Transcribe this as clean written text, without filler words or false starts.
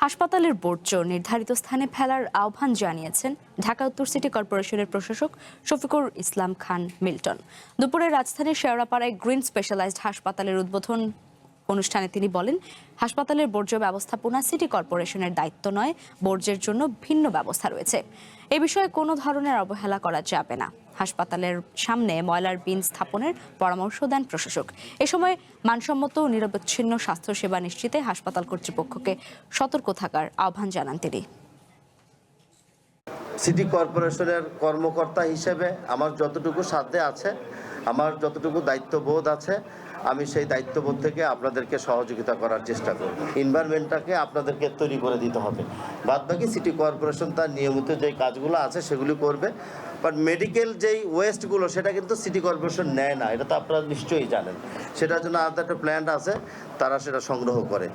হাসপাতালের বর্জ্য নির্ধারিত স্থানে ফেলার আহ্বান জানিয়েছেন ঢাকা উত্তর সিটি কর্পোরেশনের প্রশাসক শফিকুর ইসলাম খান মিল্টন। দুপুরে রাজধানীর শেওড়াপাড়ায় গ্রিন স্পেশালাইজড হাসপাতালের উদ্বোধন অনুষ্ঠানে তিনি বলেন, হাসপাতালের বর্জ্য ব্যবস্থাপনা সিটি কর্পোরেশনের দায়িত্ব নয়, বর্জ্যের জন্য ভিন্ন ব্যবস্থা রয়েছে। এ বিষয়ে কোনো ধরনের অবহেলা করা যাবে না। হাসপাতালের সামনে ময়লার বিন স্থাপনের পরামর্শ দেন প্রশাসক। এ সময় মানসম্মত ও নিরবচ্ছিন্ন স্বাস্থ্যসেবা নিশ্চিতে হাসপাতাল কর্তৃপক্ষকে সতর্ক থাকার আহ্বান জানান তিনি। সিটি কর্পোরেশনের কর্মকর্তা হিসেবে আমার যতটুকু সাধ্যে আছে, আমার যতটুকু দায়িত্ববোধ আছে, আমি সেই দায়িত্ববোধ থেকে আপনাদেরকে সহযোগিতা করার চেষ্টা করব। এনভায়রনমেন্টটাকে আপনাদেরকে তৈরি করে দিতে হবে। বাদবাকি সিটি কর্পোরেশন তার নিয়মিত যে কাজগুলো আছে সেগুলি করবে। বাট মেডিকেল যেই ওয়েস্টগুলো সেটা কিন্তু সিটি কর্পোরেশন নেয় না, এটা তো আপনারা নিশ্চয়ই জানেন। সেটার জন্য আলাদা একটা প্ল্যান আছে, তারা সেটা সংগ্রহ করে।